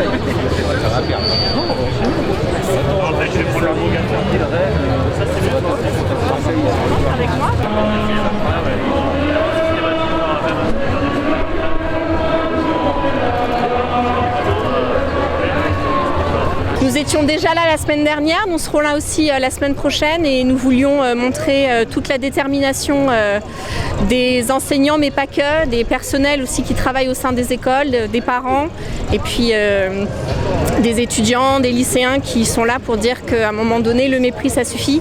va bien. Avec moi. Nous étions déjà là la semaine dernière, nous serons là aussi la semaine prochaine et nous voulions montrer toute la détermination des enseignants, mais pas que, des personnels aussi qui travaillent au sein des écoles, des parents et puis des étudiants, des lycéens qui sont là pour dire qu'à un moment donné, le mépris ça suffit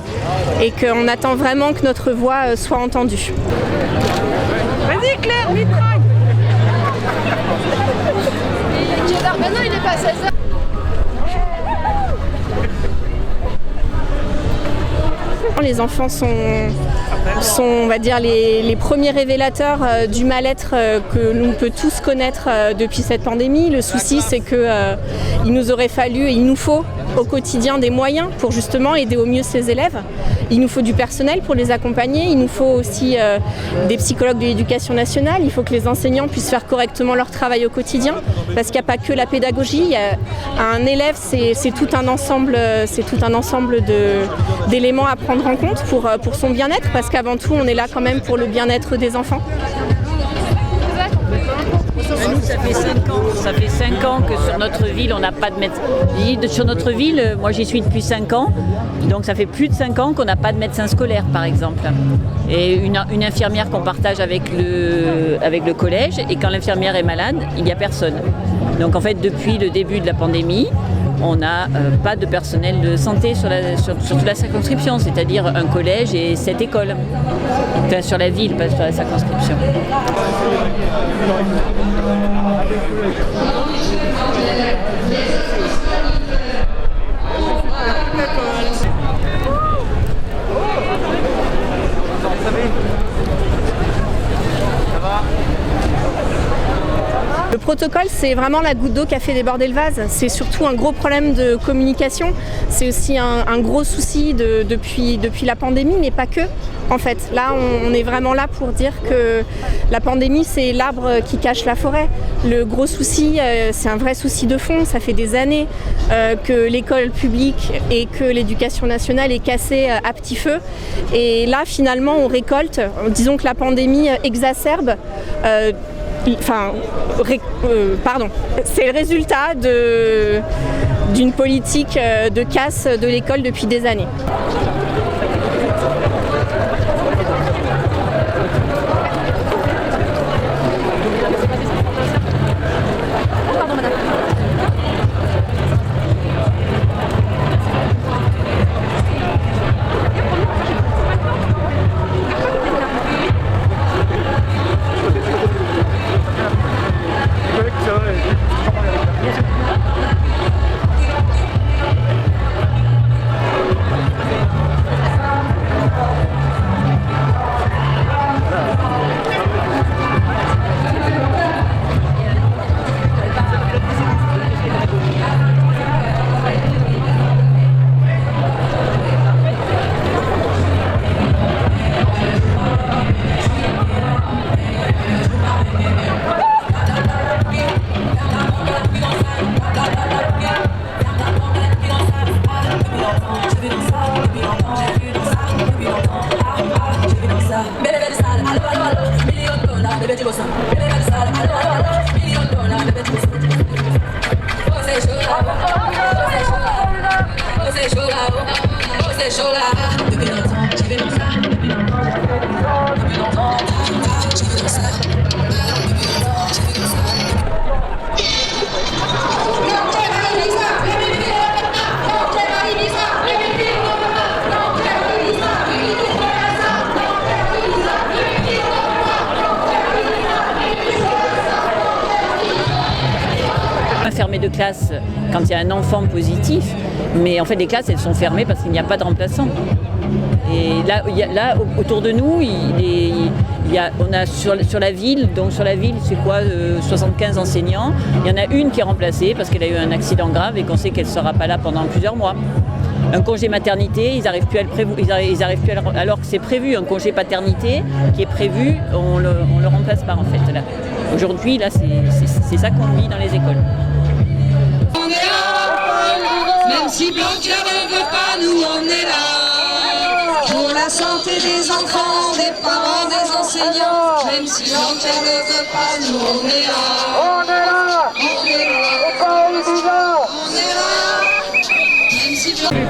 et qu'on attend vraiment que notre voix soit entendue. Vas-y Claire, mitraille. Maintenant il est pas 16h. Les enfants sont, on va dire, les premiers révélateurs du mal-être que l'on peut tous connaître depuis cette pandémie. Le souci, c'est qu'il nous aurait fallu et il nous faut au quotidien des moyens pour justement aider au mieux ces élèves. Il nous faut du personnel pour les accompagner, il nous faut aussi des psychologues de l'éducation nationale, il faut que les enseignants puissent faire correctement leur travail au quotidien, parce qu'il n'y a pas que la pédagogie. Un élève, c'est tout un ensemble, d'éléments à prendre en compte pour son bien-être, parce qu'avant tout, on est là quand même pour le bien-être des enfants. Nous, ça fait 5 ans que sur notre ville, on n'a pas de médecin. Sur notre ville, moi j'y suis depuis 5 ans, donc ça fait plus de 5 ans qu'on n'a pas de médecin scolaire, par exemple. Et une infirmière qu'on partage avec le collège, et quand l'infirmière est malade, il n'y a personne. Donc en fait, depuis le début de la pandémie, on n'a pas de personnel de santé sur toute la circonscription, c'est-à-dire un collège et 7 écoles. Enfin, sur la ville, pas sur la circonscription. Le protocole, c'est vraiment la goutte d'eau qui a fait déborder le vase. C'est surtout un gros problème de communication. C'est aussi un gros souci depuis la pandémie, mais pas que. En fait, là, on est vraiment là pour dire que la pandémie, c'est l'arbre qui cache la forêt. Le gros souci, c'est un vrai souci de fond. Ça fait des années que l'école publique et que l'éducation nationale est cassée à petit feu. Et là, finalement, on récolte. Disons que la pandémie exacerbe. C'est le résultat d'une politique de casse de l'école depuis des années. Fermé de classe quand il y a un enfant positif, mais en fait les classes elles sont fermées parce qu'il n'y a pas de remplaçant. Et là, autour de nous, on a sur la ville, donc sur la ville c'est quoi, 75 enseignants, il y en a une qui est remplacée parce qu'elle a eu un accident grave et qu'on sait qu'elle ne sera pas là pendant plusieurs mois. Un congé maternité, ils n'arrivent plus à le prévoir, alors que c'est prévu, un congé paternité qui est prévu, on le remplace pas en fait là. Aujourd'hui là c'est ça qu'on vit dans les écoles. si Blanquer ne veut pas, nous on est là. Pour la santé des enfants, des parents, des enseignants, même si Blanquer ne veut pas, nous on est là. On est là. On est là. On est là. Même si Blanquer...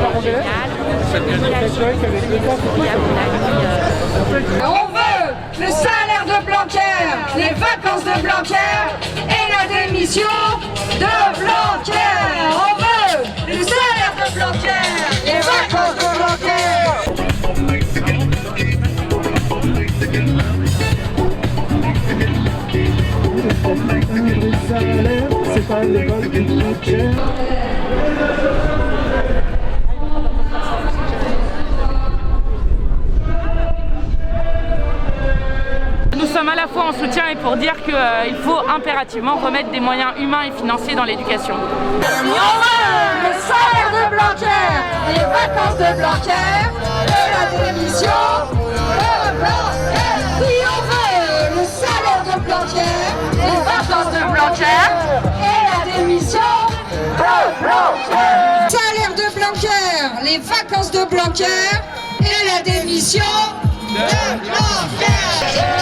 On veut le salaire de Blanquer, les vacances de Blanquer et la démission de Blanquer. On veut le salaire de Blanquer, les vacances de Blanquer. C'est pas l'école de Blanquer. Nous sommes à la fois en soutien et pour dire qu'il faut impérativement remettre des moyens humains et financiers dans l'éducation. On veut le salaire de Blanquer, les vacances de Blanquer et la démission de Blanquer. Oui, on veut le salaire de Blanquer, les vacances de Blanquer et la démission de Blanquer. Salaire de Blanquer, les vacances de Blanquer et la démission de Blanquer.